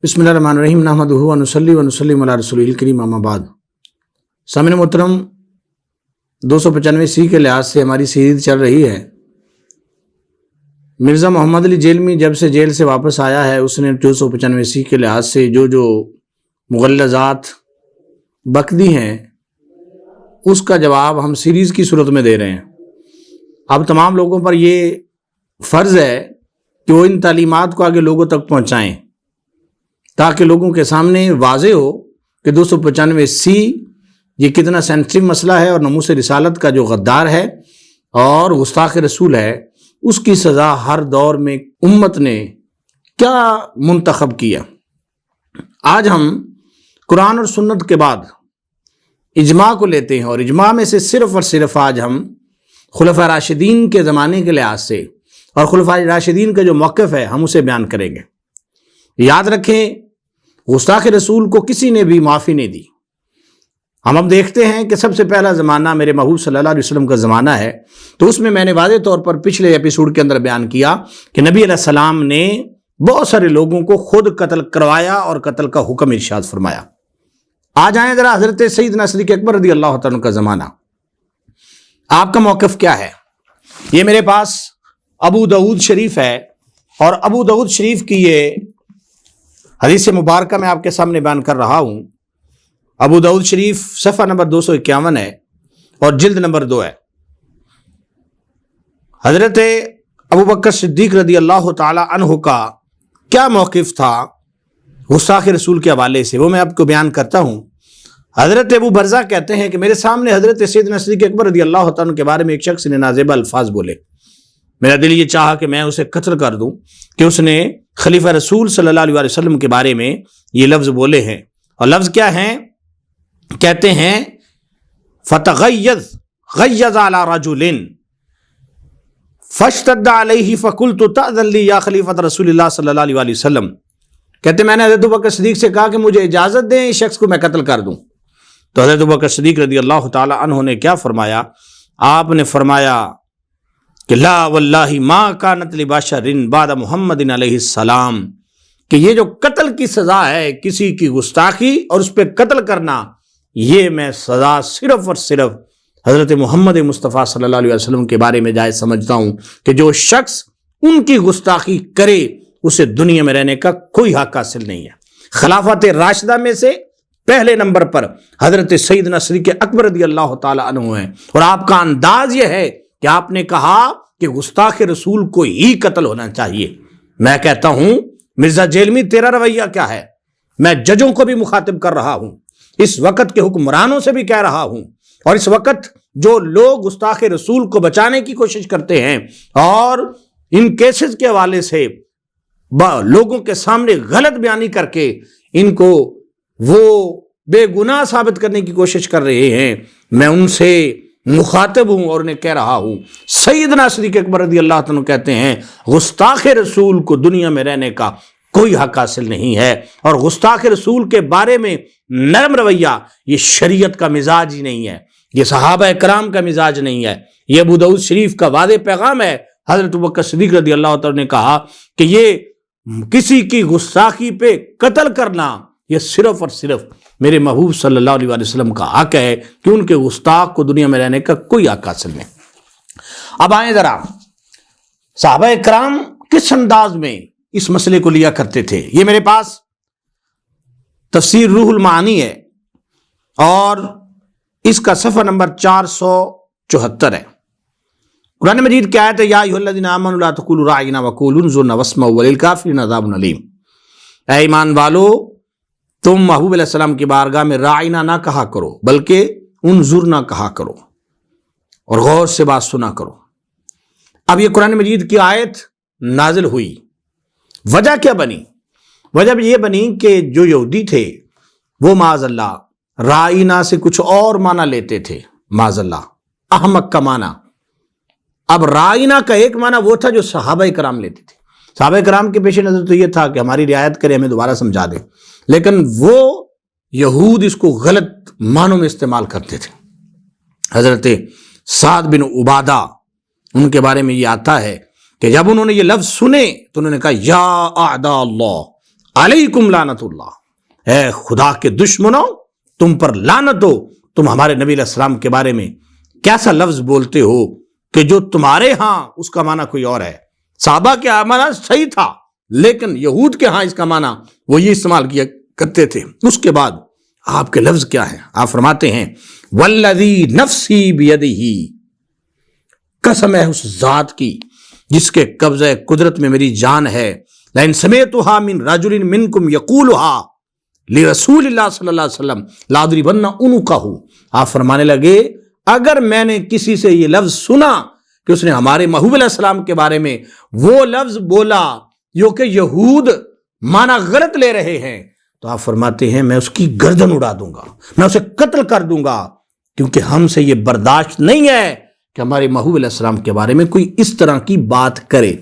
بسم اللہ الرحمن الرحیم نحمدہ و نصلی و نسلم علی رسولہ الکریم اما بعد۔ سامعین محترم، 295 کے لحاظ سے ہماری سیریز چل رہی ہے۔ مرزا محمد علی جیلمی جب سے جیل سے واپس آیا ہے اس نے 295 کے لحاظ سے جو مغلظات بکدی ہیں اس کا جواب ہم سیریز کی صورت میں دے رہے ہیں۔ اب تمام لوگوں پر یہ فرض ہے کہ وہ ان تعلیمات کو آگے لوگوں تک پہنچائیں تاکہ لوگوں کے سامنے واضح ہو کہ 295 یہ کتنا سینسٹیو مسئلہ ہے اور ناموس رسالت کا جو غدار ہے اور گستاخ رسول ہے اس کی سزا ہر دور میں امت نے کیا منتخب کیا۔ آج ہم قرآن اور سنت کے بعد اجماع کو لیتے ہیں اور اجماع میں سے صرف اور صرف آج ہم خلفاء راشدین کے زمانے کے لحاظ سے اور خلفاء راشدین کا جو موقف ہے ہم اسے بیان کریں گے۔ یاد رکھیں، گستاخ رسول کو کسی نے بھی معافی نہیں دی۔ ہم اب دیکھتے ہیں کہ سب سے پہلا زمانہ میرے محبوب صلی اللہ علیہ وسلم کا زمانہ ہے، تو اس میں نے واضح طور پر پچھلے ایپیسوڈ کے اندر بیان کیا کہ نبی علیہ السلام نے بہت سارے لوگوں کو خود قتل کروایا اور قتل کا حکم ارشاد فرمایا۔ آ جائیں ذرا حضرت سیدنا صدیق اکبر رضی اللہ تعالیٰ عنہ کا زمانہ، آپ کا موقف کیا ہے؟ یہ میرے پاس ابو داؤد شریف ہے اور ابو داؤد شریف کی یہ حدیث مبارکہ میں آپ کے سامنے بیان کر رہا ہوں۔ ابو داؤد شریف صفحہ نمبر 251 ہے اور جلد نمبر 2 ہے۔ حضرت ابو بکر صدیق رضی اللہ تعالی عنہ کا کیا موقف تھا گستاخ رسول کے حوالے سے، وہ میں آپ کو بیان کرتا ہوں۔ حضرت ابو برزہ کہتے ہیں کہ میرے سامنے حضرت سیدنا صدیق اکبر رضی اللہ تعالیٰ عنہ کے بارے میں ایک شخص نے نازیبہ الفاظ بولے۔ میرا دل یہ چاہا کہ میں اسے قتل کر دوں کہ اس نے خلیفہ رسول صلی اللہ علیہ وسلم کے بارے میں یہ لفظ بولے ہیں، اور لفظ کیا ہیں؟ کہتے ہیں فتغیظ غیظ علی رجل فاشتد علیہ فقلت تأذن لی یا خلیفۃ رسول اللہ صلی اللہ علیہ وسلم۔ کہتے میں نے حضرت ابوبکر صدیق سے کہا کہ مجھے اجازت دیں اس شخص کو میں قتل کر دوں، تو حضرت ابوبکر صدیق رضی اللہ تعالی عنہ نے کیا فرمایا؟ آپ نے فرمایا کہ لا واللہ ما کانت لبشر بعد محمد علیہ السلام، کہ یہ جو قتل کی سزا ہے کسی کی گستاخی اور اس پہ قتل کرنا، یہ میں سزا صرف اور صرف حضرت محمد مصطفیٰ صلی اللہ علیہ وسلم کے بارے میں جائز سمجھتا ہوں کہ جو شخص ان کی گستاخی کرے اسے دنیا میں رہنے کا کوئی حق حاصل نہیں ہے۔ خلافت راشدہ میں سے پہلے نمبر پر حضرت سیدنا صدیق اکبر رضی اللہ تعالی عنہ ہیں، اور آپ کا انداز یہ ہے کہ آپ نے کہا کہ گستاخ رسول کو ہی قتل ہونا چاہیے۔ میں کہتا ہوں مرزا جیلمی تیرا رویہ کیا ہے؟ میں ججوں کو بھی مخاطب کر رہا ہوں، اس وقت کے حکمرانوں سے بھی کہہ رہا ہوں، اور اس وقت جو لوگ گستاخ رسول کو بچانے کی کوشش کرتے ہیں اور ان کیسز کے حوالے سے لوگوں کے سامنے غلط بیانی کر کے ان کو وہ بے گناہ ثابت کرنے کی کوشش کر رہے ہیں، میں ان سے مخاطب ہوں اور انہیں کہہ رہا ہوں سیدنا صدیق اکبر رضی اللہ عنہ کہتے ہیں گستاخ رسول کو دنیا میں رہنے کا کوئی حق حاصل نہیں ہے، اور گستاخ رسول کے بارے میں نرم رویہ یہ شریعت کا مزاج ہی نہیں ہے، یہ صحابہ کرام کا مزاج نہیں ہے، یہ ابو داؤد شریف کا واضح پیغام ہے۔ حضرت ابوبکر صدیق رضی اللہ تعالیٰ نے کہا کہ یہ کسی کی گستاخی پہ قتل کرنا یہ صرف اور صرف میرے محبوب صلی اللہ علیہ وسلم کا حق ہے کہ ان کے گستاخ کو دنیا میں رہنے کا کوئی حق حاصل نہیں۔ اب آئیں ذرا صحابہ کرام کس انداز میں اس مسئلے کو لیا کرتے تھے۔ یہ میرے پاس تفسیر روح المعانی ہے اور اس کا صفحہ نمبر 474 ہے۔ قرآن مجید کی آیت ہے یا ایھا الذین آمنوا لا تقولوا راعنا وقولوا انظرنا واسمعوا وللکافرین عذاب علیم۔ اے ایمان والو، تم محبوب علیہ السلام کی بارگاہ میں راعنا نہ کہا کرو بلکہ انظرنا کہا کرو اور غور سے بات سنا کرو۔ اب یہ قرآن مجید کی آیت نازل ہوئی، وجہ کیا بنی؟ وجہ یہ بنی کہ جو یہودی تھے وہ معاذ اللہ رائنا سے کچھ اور معنی لیتے تھے، معاذ اللہ احمق کا معنی۔ اب رائنا کا ایک معنی وہ تھا جو صحابہ کرام لیتے تھے، صحابہ کرام کے پیش نظر تو یہ تھا کہ ہماری رعایت کرے، ہمیں دوبارہ سمجھا دیں، لیکن وہ یہود اس کو غلط معنوں میں استعمال کرتے تھے۔ حضرت سعد بن عبادہ ان کے بارے میں یہ آتا ہے کہ جب انہوں نے یہ لفظ سنے تو انہوں نے کہا یا اعداء اللہ علیکم لعنت اللہ، اے خدا کے دشمنوں تم پر لعنت ہو، تم ہمارے نبی علیہ السلام کے بارے میں کیسا لفظ بولتے ہو کہ جو تمہارے ہاں اس کا معنی کوئی اور ہے۔ صحابہ کے معنی صحیح تھا، لیکن یہود کے ہاں اس کا معنی وہ یہ استعمال کیا کرتے تھے۔ اس کے بعد آپ کے لفظ کیا ہیں؟ آپ فرماتے ہیں والذی نفسی بیدہ، قسم ہے اس ذات کی جس کے قبضہ قدرت میں میری جان ہے، لئن سمعتها من رجل منکم یقولها لرسول اللہ صلی اللہ علیہ وسلم لاضربن عنقہ۔ آپ فرمانے لگے اگر میں نے کسی سے یہ لفظ سنا کہ اس نے ہمارے محبوب علیہ السلام کے بارے میں وہ لفظ بولا جو کہ یہود معنی غلط لے رہے ہیں، تو آپ فرماتے ہیں میں اس کی گردن اڑا دوں گا، میں اسے قتل کر دوں گا، کیونکہ ہم سے یہ برداشت نہیں ہے کہ ہمارے محبوب علیہ السلام کے بارے میں کوئی اس طرح کی بات کرے۔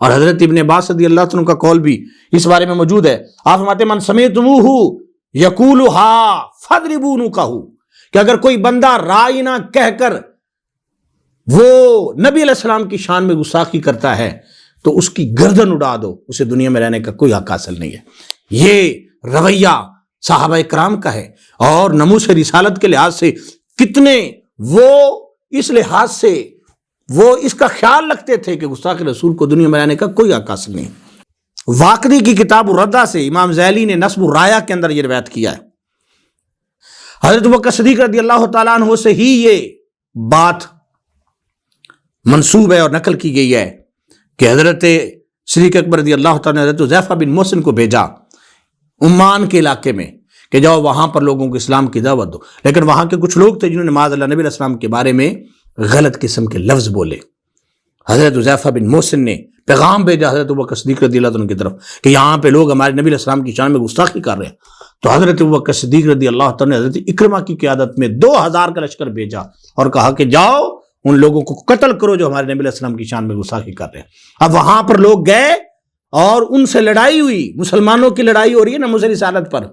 اور حضرت ابن عباس رضی اللہ عنہ کا قول بھی اس بارے میں موجود ہے۔ آپ فرماتے ہیں من سمعتموہ یقولها فاضربوا عنقہ، کہ اگر کوئی بندہ رائنا کہہ کر وہ نبی علیہ السلام کی شان میں گستاخی کرتا ہے تو اس کی گردن اڑا دو، اسے دنیا میں رہنے کا کوئی حق حاصل نہیں ہے۔ یہ رویہ صحابہ کرام کا ہے، اور ناموس رسالت کے لحاظ سے کتنے وہ اس لحاظ سے وہ اس کا خیال رکھتے تھے کہ گستاخ رسول کو دنیا میں رہنے کا کوئی حق حاصل نہیں۔ واقعی کی کتاب الردہ سے امام ذیلی نے نصب الرایا کے اندر یہ روایت کیا ہے۔ حضرت ابوبکر صدیق رضی اللہ تعالیٰ عنہ سے ہی یہ بات منسوب ہے اور نقل کی گئی ہے کہ حضرت صدیق اکبر رضی اللہ تعالیٰ نے حضرت حذیفہ بن محسن کو بھیجا عمان کے علاقے میں کہ جاؤ وہاں پر لوگوں کو اسلام کی دعوت دو، لیکن وہاں کے کچھ لوگ تھے جنہوں نے معاذ اللہ نبی علیہ السلام کے بارے میں غلط قسم کے لفظ بولے۔ حضرت حذیفہ بن محسن نے پیغام بھیجا حضرت ابوبکر صدیق رضی اللہ عنہ کی طرف کہ یہاں پہ لوگ ہمارے نبی علیہ السلام کی شان میں گستاخی کر رہے ہیں۔ تو حضرت ابوبکر صدیق رضی اللہ تعالیٰ نے حضرت اکرمہ کی قیادت میں 2000 کا لشکر بھیجا اور کہا کہ جاؤ ان لوگوں کو قتل کرو جو ہمارے نبی علیہ السلام کی شان میں گستاخی کر رہے ہیں۔ اب وہاں پر لوگ گئے اور ان سے لڑائی ہوئی، مسلمانوں کی لڑائی ہو رہی ہے ناموس رسالت پر۔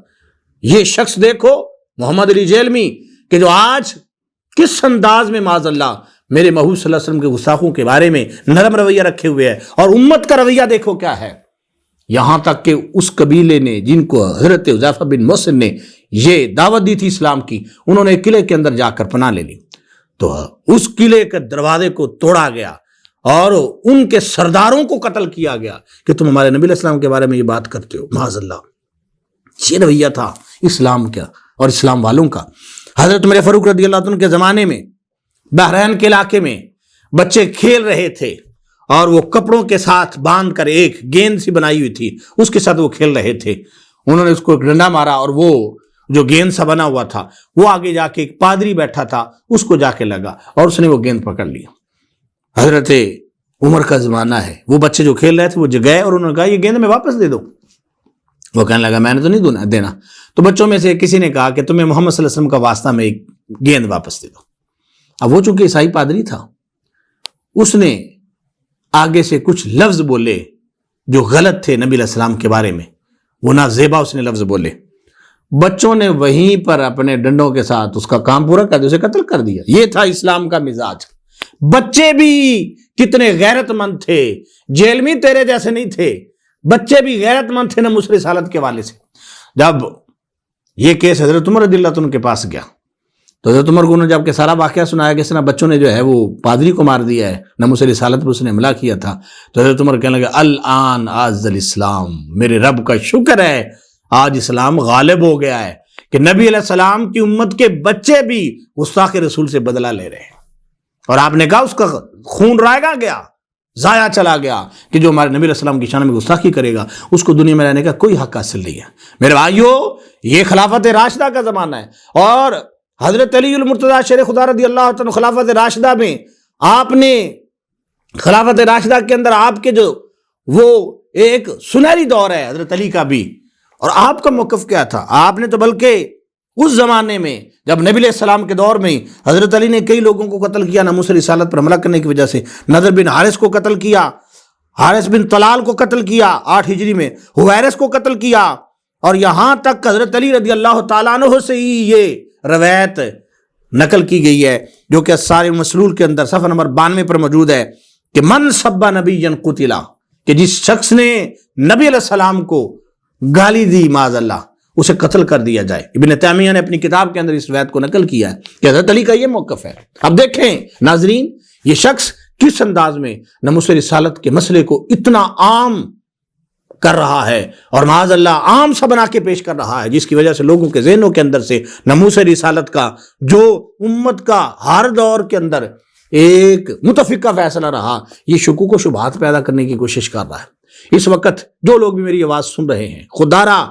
یہ شخص دیکھو محمد علی جیلمی کہ جو آج کس انداز میں معاذ اللہ میرے محبوب صلی اللہ علیہ وسلم کے گستاخوں کے بارے میں نرم رویہ رکھے ہوئے ہے، اور امت کا رویہ دیکھو کیا ہے۔ یہاں تک کہ اس قبیلے نے جن کو حضرت حذیفہ بن محسن نے یہ دعوت دی تھی اسلام کی، انہوں نے قلعے کے اندر جا کر پناہ لے لی، تو اس قلعے کے دروازے کو توڑا گیا اور ان کے سرداروں کو قتل کیا گیا کہ تم ہمارے نبی علیہ السلام کے بارے میں یہ بات کرتے ہو۔ معاذ اللہ یہ رویہ تھا اسلام کا اور اسلام والوں کا۔ حضرت عمر فاروق رضی اللہ عنہ کے زمانے میں بحرین کے علاقے میں بچے کھیل رہے تھے اور وہ کپڑوں کے ساتھ باندھ کر ایک گیند سی بنائی ہوئی تھی اس کے ساتھ وہ کھیل رہے تھے، انہوں نے اس کو ایک ڈنڈا مارا اور وہ جو گیند سا بنا ہوا تھا وہ آگے جا کے ایک پادری بیٹھا تھا اس کو جا کے لگا اور اس نے وہ گیند پکڑ لی۔ حضرت عمر کا زمانہ ہے، وہ بچے جو کھیل رہے تھے وہ گئے اور انہوں نے کہا یہ گیند میں واپس دے دو۔ وہ کہنے لگا میں نے تو نہیں دینا۔ تو بچوں میں سے کسی نے کہا کہ تمہیں محمد صلی اللہ علیہ وسلم کا واسطہ میں ایک گیند واپس دے دو۔ اب وہ چونکہ عیسائی پادری تھا، اس نے آگے سے کچھ لفظ بولے جو غلط تھے نبی علیہ السلام کے بارے میں، وہ نازیبا اس نے لفظ بولے۔ بچوں نے وہیں پر اپنے ڈنڈوں کے ساتھ اس کا کام پورا کر دیا، اسے قتل کر دیا۔ یہ تھا اسلام کا مزاج۔ بچے بھی کتنے غیرت مند تھے، جیلمی تیرے جیسے نہیں تھے، بچے بھی غیرت مند تھے ناموس رسالت کے والے سے۔ جب یہ کیس حضرت عمر رضی اللہ عنہ کے پاس گیا تو حضرت عمر کو جب کہ سارا واقعہ سنایا کہ اس طرح بچوں نے جو ہے وہ پادری کو مار دیا ہے، ناموس رسالت پر اس نے حملہ کیا تھا، تو حضرت عمر کہنے لگے الآن عز الاسلام، میرے رب کا شکر ہے آج اسلام غالب ہو گیا ہے کہ نبی علیہ السلام کی امت کے بچے بھی گستاخ رسول سے بدلہ لے رہے ہیں۔ اور آپ نے کہا اس کا خون رائگا گیا، ضائع چلا گیا کہ جو ہمارے نبی علیہ السلام کی شان میں گستاخی کرے گا اس کو دنیا میں رہنے کا کوئی حق حاصل نہیں ہے۔ میرے بھائیو، یہ خلافت راشدہ کا زمانہ ہے، اور حضرت علی المرتضیٰ شیر خدا رضی اللہ عنہ خلافت راشدہ میں آپ نے خلافت راشدہ کے اندر آپ کے جو وہ ایک سنہری دور ہے حضرت علی کا بھی، اور آپ کا موقف کیا تھا؟ آپ نے تو بلکہ اس زمانے میں جب نبی علیہ السلام کے دور میں حضرت علی نے کئی لوگوں کو قتل کیا ناموس رسالت پر حملہ کرنے کی وجہ سے، نضر بن حارث کو قتل کیا، حارث بن طلال کو قتل کیا 8 ہجری میں، حویرث کو قتل کیا، اور یہاں تک حضرت علی رضی اللہ تعالیٰ عنہ سے ہی یہ روایت نقل کی گئی ہے جو کہ اسرار مسلول کے اندر صفحہ نمبر 92 پر موجود ہے کہ من سب نبی قتلا، کہ جس شخص نے نبی علیہ السلام کو گالی دی معاذ اللہ اسے قتل کر دیا جائے۔ ابن تیمیہ نے اپنی کتاب کے اندر اس روایت کو نقل کیا ہے کہ حضرت علی کا یہ موقف ہے۔ اب دیکھیں ناظرین یہ شخص کس انداز میں ناموس رسالت کے مسئلے کو اتنا عام کر رہا ہے اور معاذ اللہ عام سا بنا کے پیش کر رہا ہے، جس کی وجہ سے لوگوں کے ذہنوں کے اندر سے ناموس رسالت کا جو امت کا ہر دور کے اندر ایک متفقہ فیصلہ رہا، یہ شکوک و شبہات پیدا کرنے کی کوشش کر رہا ہے۔ اس وقت جو لوگ بھی میری آواز سن رہے ہیں، خدارہ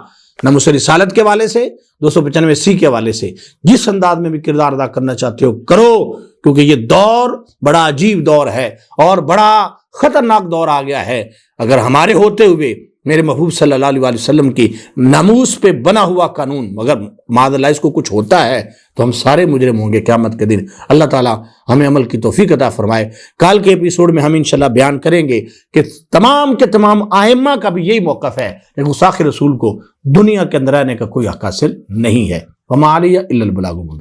ناموس رسالت کے حوالے سے 295 کے حوالے سے جس انداز میں بھی کردار ادا کرنا چاہتے ہو کرو، کیونکہ یہ دور بڑا عجیب دور ہے اور بڑا خطرناک دور آ گیا ہے۔ اگر ہمارے ہوتے ہوئے میرے محبوب صلی اللہ علیہ وسلم کی ناموس پہ بنا ہوا قانون مگر معاذ اللہ اس کو کچھ ہوتا ہے تو ہم سارے مجرم ہوں گے قیامت کے دن۔ اللہ تعالیٰ ہمیں عمل کی توفیق عطا فرمائے۔ کال کے ایپیسوڈ میں ہم انشاءاللہ بیان کریں گے کہ تمام کے تمام ائمہ کا بھی یہی موقف ہے کہ گستاخ رسول کو دنیا کے اندر رہنے کا کوئی حق حاصل نہیں ہے۔ وما علیہ الا البلاغ المبین۔